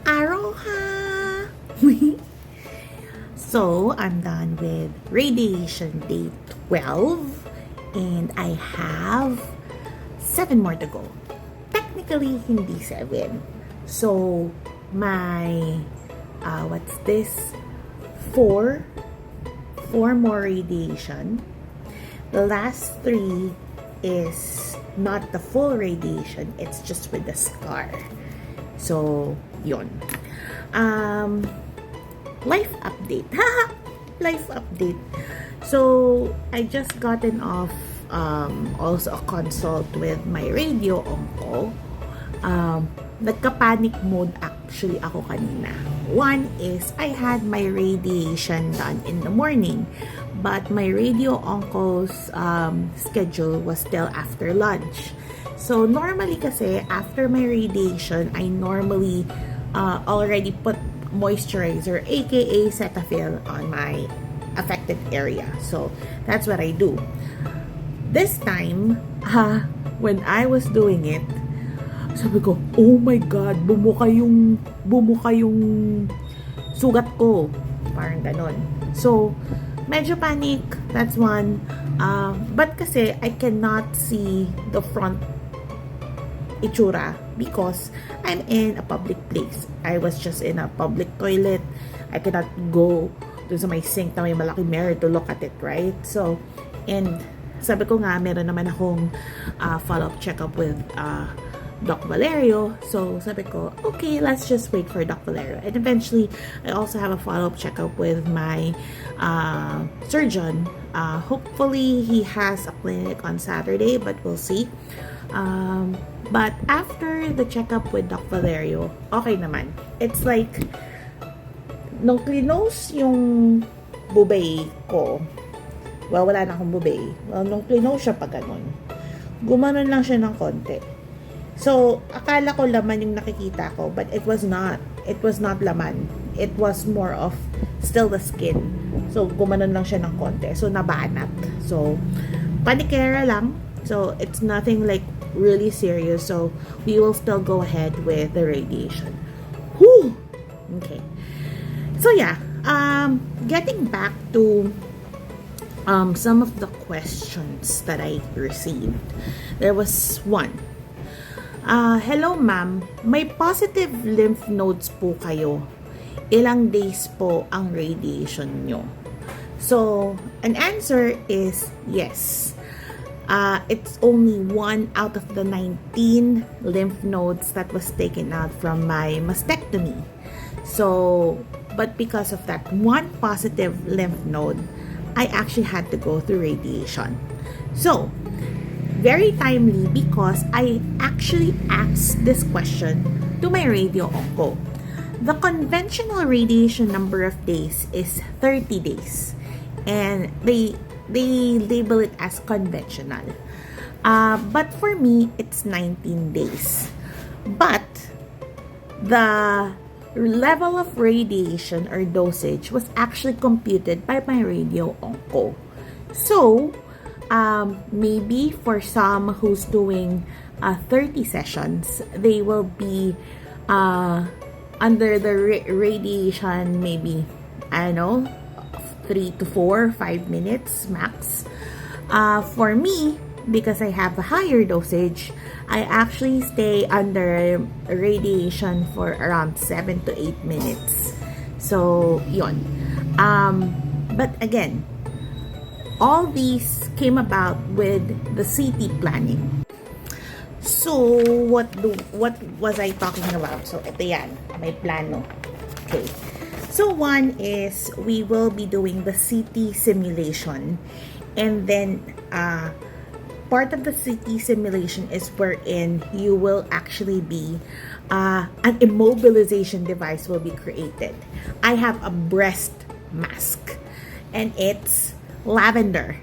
Aroha! So, I'm done with radiation day 12 and I have 7 more to go. Technically, hindi 7. So, my, what's this? 4 more radiation. The last 3 is not the full radiation, it's just with the scar. So, yon. Life update. Life update. So, I just gotten off also a consult with my radio onco. Nagka-panic mode actually ako kanina. One is, I had my radiation done in the morning. But my radio onco's schedule was still after lunch. So, normally kasi, after my radiation, I normally already put moisturizer, aka Cetaphil, on my affected area. So, that's what I do. This time, when I was doing it, sabi ko, oh my God, bumuka yung sugat ko. Parang ganon. So, medyo panic. That's one. But kasi, I cannot see the front itsura because I'm in a public place. I was just in a public toilet. I cannot go dun sa may sink na may malaking mirror to look at it, right? So, and sabi ko nga, meron naman akong follow-up checkup with Doc Valerio. So, sabi ko, okay, let's just wait for Doc Valerio. And eventually, I also have a follow-up checkup with my surgeon. Hopefully, he has a clinic on Saturday, but we'll see. But after the checkup with Doc Valerio, okay naman. It's like, nung clinose yung bubay ko, well, wala na akong bubay. Well, nung clinose siya pa ganun, gumanon lang siya ng konti. So, akala ko laman yung nakikita ko, but it was not. It was not laman. It was more of still the skin. So, gumanon lang siya ng konti. So, nabanat. So, panikera lang. So, it's nothing like really serious. So, we will still go ahead with the radiation. Whew! Okay. So, yeah. Getting back to some of the questions that I received. There was one. Hello ma'am, may positive lymph nodes po kayo. Ilang days po ang radiation nyo? So, an answer is yes. It's only 1 out of the 19 lymph nodes that was taken out from my mastectomy. So, but because of that one positive lymph node, I actually had to go through radiation. So, very timely because I actually asked this question to my radio onco. The conventional radiation number of days is 30 days. And they label it as conventional. But for me, it's 19 days. But the level of radiation or dosage was actually computed by my radio onco. So, maybe for some who's doing 30 sessions, they will be under the radiation maybe, I don't know, 3 to 4, 5 minutes max. For me, because I have a higher dosage, I actually stay under radiation for around 7 to 8 minutes. So, yon. But again, all these came about with the CT planning. So, what was I talking about? So, ito yan, may plano. Okay. So, one is we will be doing the CT simulation, and then part of the CT simulation is wherein you will actually be an immobilization device will be created. I have a breast mask, and it's lavender.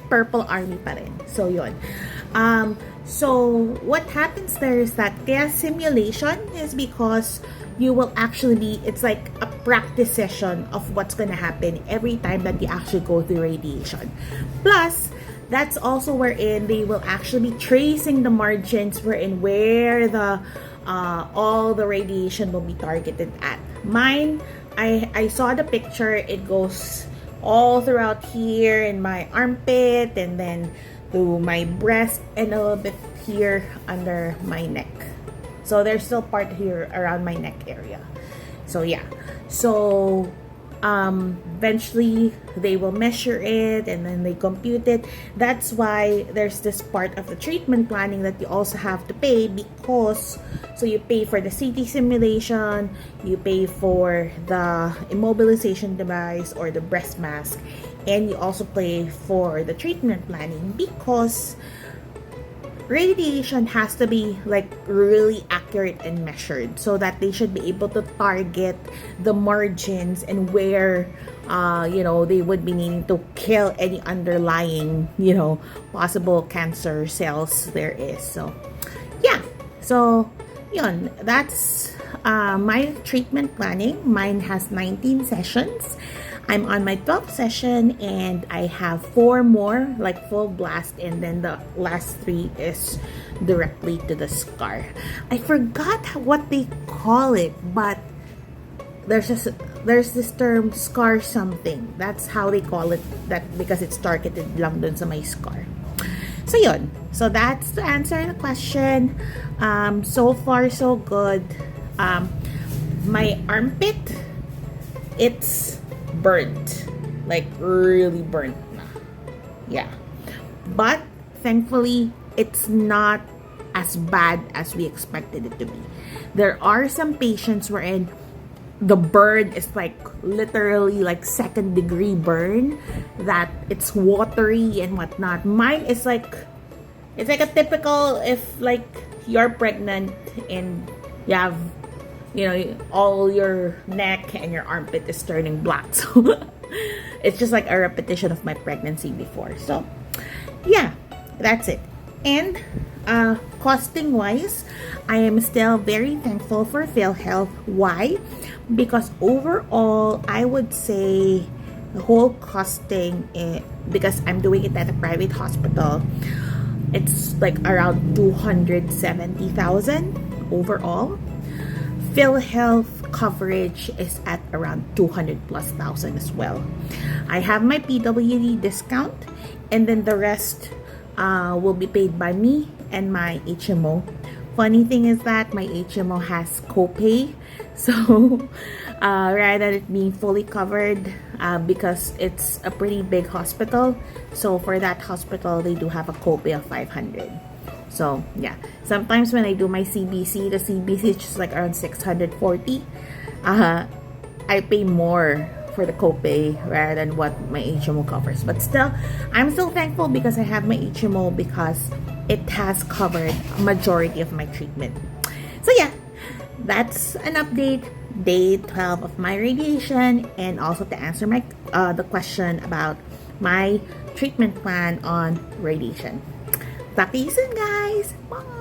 Purple army pa rin. So, yun. So, what happens there is that kaya simulation is because you will actually be, it's like a practice session of what's gonna happen every time that you actually go through radiation. Plus, that's also wherein they will actually be tracing the margins where the all the radiation will be targeted at. Mine, I saw the picture, it goes all throughout here in my armpit and then to my breast and a little bit here under my neck. So there's still part here around my neck area. So yeah. So eventually they will measure it and then they compute it. That's why there's this part of the treatment planning that you also have to pay, because so you pay for the CT simulation, you pay for the immobilization device or the breast mask, and you also pay for the treatment planning, because radiation has to be like really accurate and measured so that they should be able to target the margins and where they would be needing to kill any underlying possible cancer cells there is. So yeah, so yun, that's my treatment planning. Mine has 19 sessions. I'm on my 12th session and I have 4 more like full blast, and then the last 3 is directly to the scar. I forgot what they call it, but there's this term, scar something. That's how they call it, that because it's targeted lang dun sa may scar. So yun. So that's to answer the question. So far so good. My armpit, it's burnt, like really burnt na. Yeah, but thankfully it's not as bad as we expected it to be. There are some patients wherein the burn is like literally like 2nd degree burn, that it's watery and whatnot. Mine is like, it's like a typical, if like you're pregnant and you have all your neck and your armpit is turning black. So it's just like a repetition of my pregnancy before. So yeah, that's it. And costing wise, I am still very thankful for PhilHealth. Why? Because overall, I would say the whole costing, because I'm doing it at a private hospital, it's like around 270,000 overall. PhilHealth coverage is at around 200,000+ as well. I have my PWD discount, and then the rest will be paid by me and my HMO. Funny thing is that my HMO has copay, so rather than it being fully covered, because it's a pretty big hospital, so for that hospital they do have a copay of 500. So yeah, sometimes when I do my CBC, the CBC is just like around 640. I pay more for the copay rather than what my HMO covers. But still, I'm still thankful because I have my HMO, because it has covered a majority of my treatment. So yeah, that's an update, day 12 of my radiation, and also to answer my the question about my treatment plan on radiation. Talk to you soon, guys. Bye.